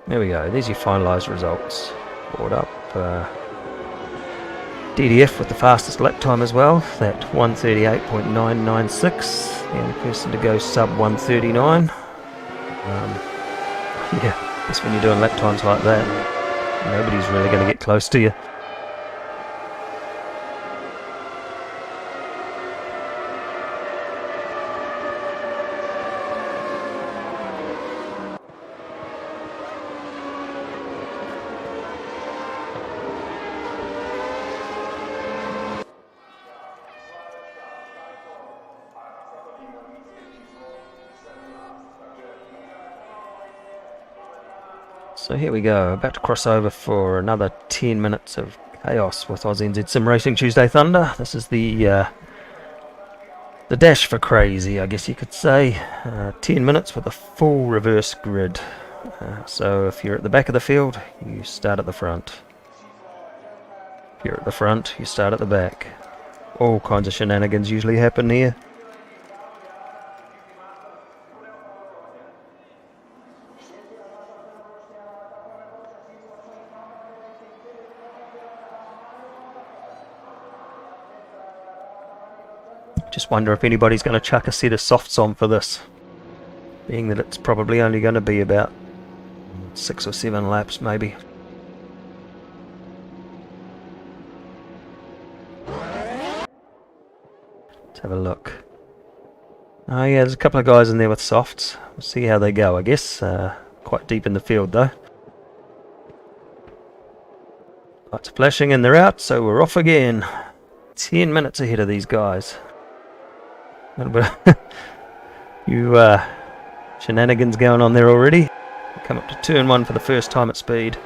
There we go, there's your finalised results. Brought up DDF with the fastest lap time as well, that 138.996, and the person to go sub 139. Yeah, guess when you're doing lap times like that, nobody's really going to get close to you. So here we go, about to cross over for another 10 minutes of chaos with AusNZ Simracing Tuesday Thunder. This is the dash for crazy, I guess you could say. 10 minutes with a full reverse grid. So if you're at the back of the field, you start at the front. If you're at the front, you start at the back. All kinds of shenanigans usually happen here. Just wonder if anybody's going to chuck a set of softs on for this, being that it's probably only going to be about 6 or 7 laps maybe. Let's have a look. Oh yeah, there's a couple of guys in there with softs. We'll see how they go, I guess. Quite deep in the field though. Lights are flashing and they're out, so we're off again. 10 minutes ahead of these guys. A little bit of shenanigans going on there already. Come up to turn 1 for the first time at speed.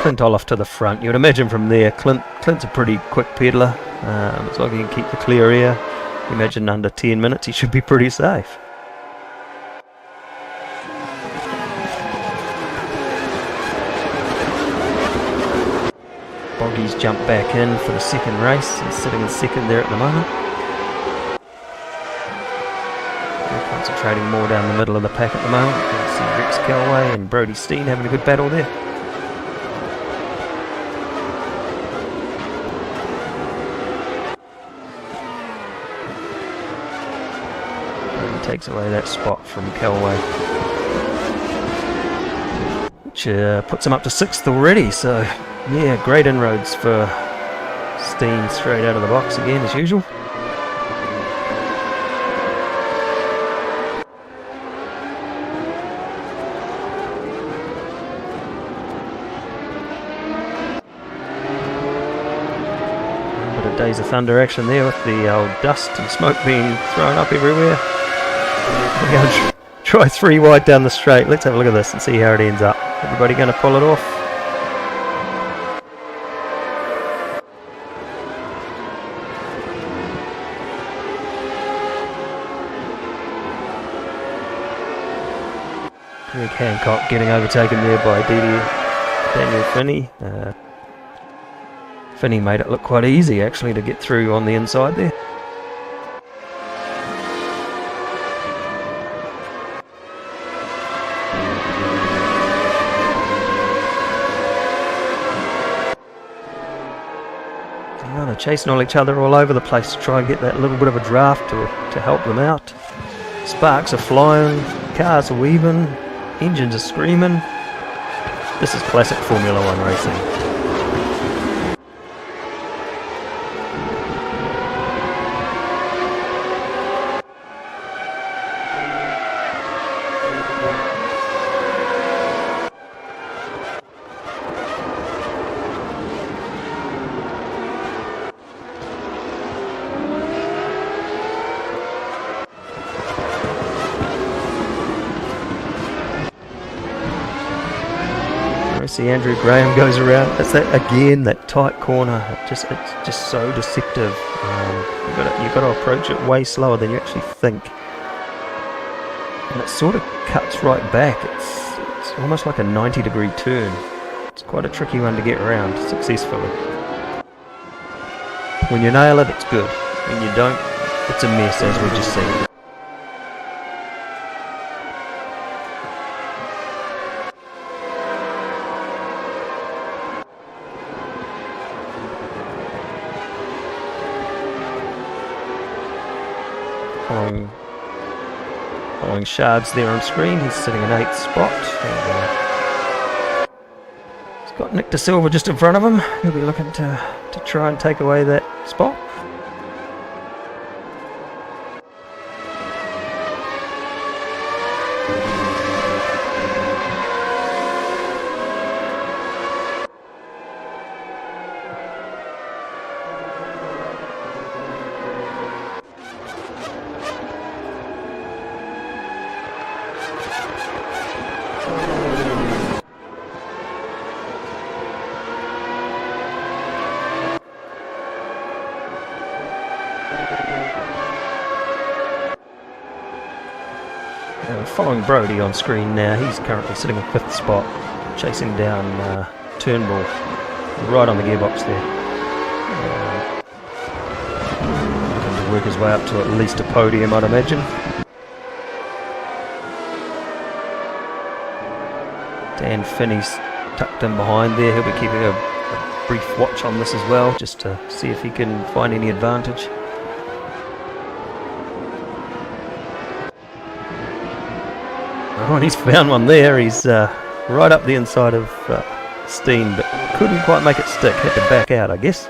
Clint off to the front. You would imagine from there, Clint's a pretty quick peddler. As long as he can keep the clear air, you imagine under 10 minutes he should be pretty safe. Boggy's jumped back in for the second race. He's sitting in second there at the moment. We're concentrating more down the middle of the pack at the moment. You can see Rex Calway and Brody Steen having a good battle there. Brody takes away that spot from Calway, which puts him up to 6th already, so yeah, great inroads for Steen straight out of the box again as usual. A bit of Days of Thunder action there with the old dust and smoke being thrown up everywhere. We're going to try 3 wide down the straight. Let's have a look at this and see how it ends up. Everybody going to pull it off? Greg Hancock getting overtaken there by Daniel Finney. Finney made it look quite easy actually to get through on the inside there. Oh, they're chasing all each other all over the place to try and get that little bit of a draft to help them out. Sparks are flying, cars are weaving. Engines are screaming. This is classic Formula 1 racing. See Andrew Graham goes around. That's that again. That tight corner. It's just so deceptive. You've got to approach it way slower than you actually think, and it sort of cuts right back. It's almost like a 90-degree turn. It's quite a tricky one to get around successfully. When you nail it, it's good. When you don't, it's a mess, as we just seen. Following Shards there on screen, he's sitting in 8th spot. And, he's got Nick De Silva just in front of him. He'll be looking to try and take away that spot. Following Brody on screen now, he's currently sitting in 5th spot, chasing down Turnbull, right on the gearbox there. Looking to work his way up to at least a podium, I'd imagine. Dan Finney's tucked in behind there. He'll be keeping a brief watch on this as well, just to see if he can find any advantage. Oh, and he's found one there. He's right up the inside of Steen, but couldn't quite make it stick. Had to back out, I guess.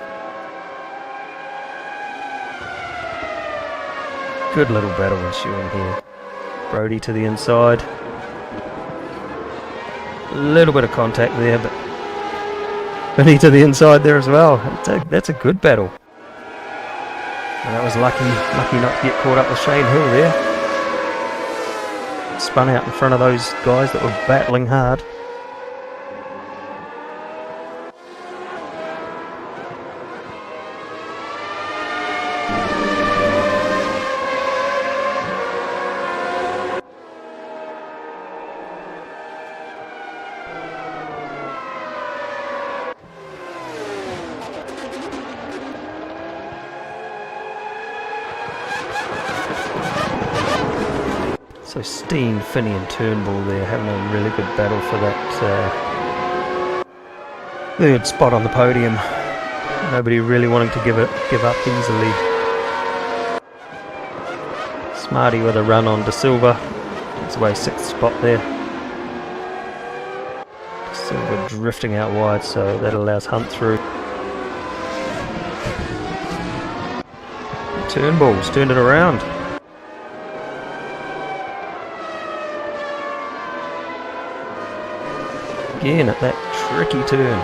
Good little battle ensuing here. Brody to the inside. A little bit of contact there, but Finney to the inside there as well. That's a good battle. And that was lucky not to get caught up with Shane Hill there. Spun out in front of those guys that were battling hard. So Steen, Finney and Turnbull there having a really good battle for that 3rd spot on the podium. Nobody really wanting to give up easily. Smarty with a run on De Silva. It's away 6th spot there. De Silva drifting out wide, so that allows Hunt through. Turnbull's turned it around. Again at that tricky turn.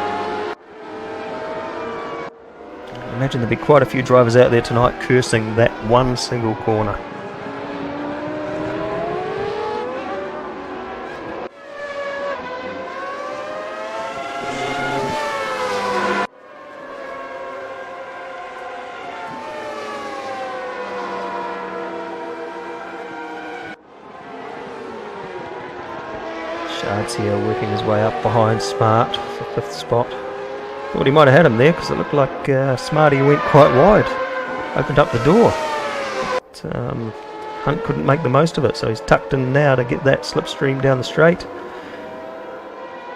I imagine there'll be quite a few drivers out there tonight cursing that one single corner. Shard's here working his way up behind Smart for 5th spot. Thought he might have had him there because it looked like Smarty went quite wide. Opened up the door. But, Hunt couldn't make the most of it, so he's tucked in now to get that slipstream down the straight.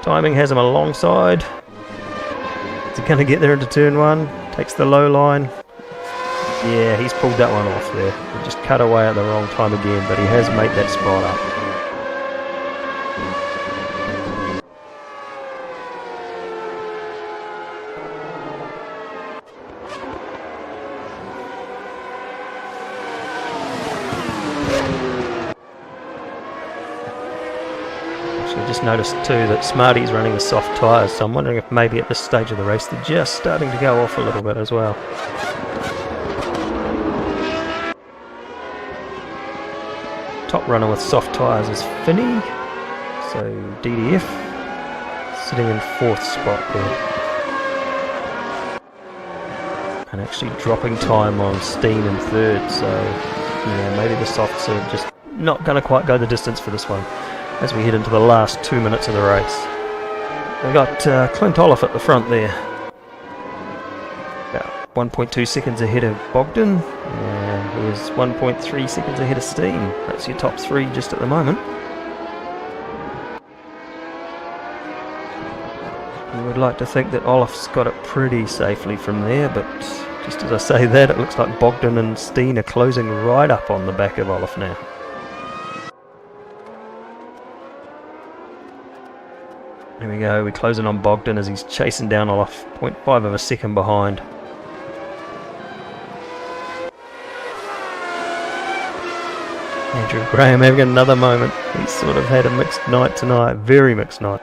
Timing has him alongside. Is he going to get there into turn 1? Takes the low line. Yeah, he's pulled that one off there. He just cut away at the wrong time again, but he has made that spot up. Just noticed too that Smarty's running the soft tyres, so I'm wondering if maybe at this stage of the race they're just starting to go off a little bit as well. Top runner with soft tyres is Finney, so DDF sitting in 4th spot there. And actually dropping time on Steen in 3rd, so yeah, maybe the softs are just not going to quite go the distance for this one as we head into the last 2 minutes of the race. We've got Clint Olive at the front there. About 1.2 seconds ahead of Bogdan, who is 1.3 seconds ahead of Steen. That's your top 3 just at the moment. You would like to think that Olive's got it pretty safely from there, but just as I say that, it looks like Bogdan and Steen are closing right up on the back of Olive now. Here we go, we're closing on Bogdan as he's chasing down Olive, 0.5 of a second behind. Andrew Graham having another moment. He's sort of had a mixed night tonight, very mixed night.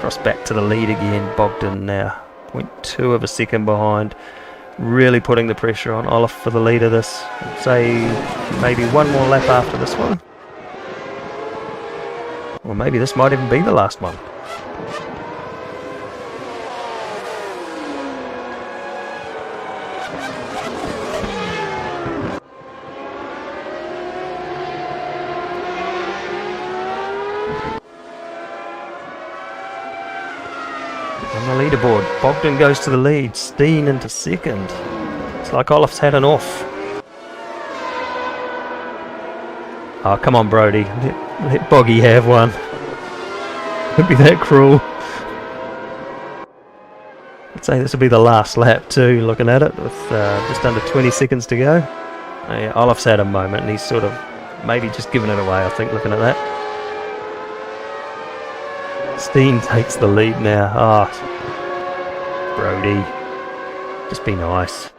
Cross back to the lead again, Bogdan now 0.2 of a second behind. Really putting the pressure on Olive for the lead of this. I'd say maybe one more lap after this one. Or maybe this might even be the last one. leaderboard. Bogdan goes to the lead. Steen into second. It's like Olaf's had an off. Oh, come on, Brody. Let Boggy have one. Don't be that cruel. I'd say this will be the last lap too, looking at it, with just under 20 seconds to go. Oh, yeah, Olaf's had a moment and he's sort of maybe just given it away, I think, looking at that. Steen takes the lead now. Ah, Brody, just be nice.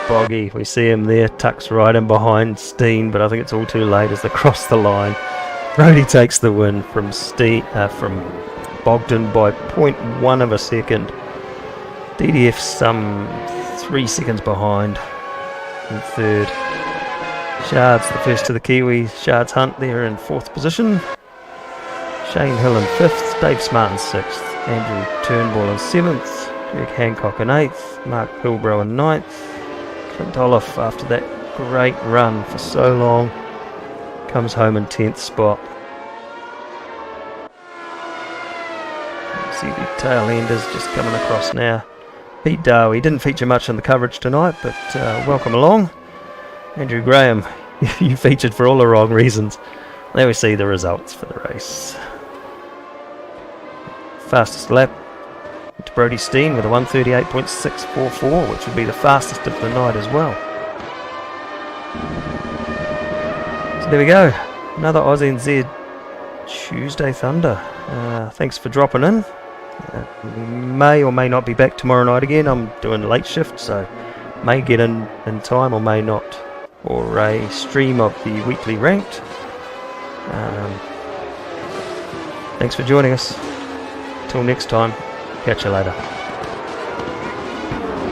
Boggy, we see him there, tucks right in behind Steen, but I think it's all too late as they cross the line. Brody takes the win from Bogdan by 0.1 of a second. DDF's some 3 seconds behind in third. Shard's the first to the Kiwis. Shard's Hunt there in 4th position. Shane Hill in 5th. Dave Smart in 6th. Andrew Turnbull in 7th. Greg Hancock in 8th. Mark Pilbrow in 9th. Clint Olaf, after that great run for so long, comes home in 10th spot. See the tail enders just coming across now. Pete Darby didn't feature much in the coverage tonight, but welcome along. Andrew Graham, you featured for all the wrong reasons. There we see the results for the race. Fastest lap to Brody Steen with a 1:38.644, which would be the fastest of the night as well. So there we go, another AusNZ Tuesday Thunder. Thanks for dropping in. May or may not be back tomorrow night again. I'm doing a late shift, so may get in time or may not. Or a stream of the weekly ranked. Thanks for joining us. Till next time, catch you later.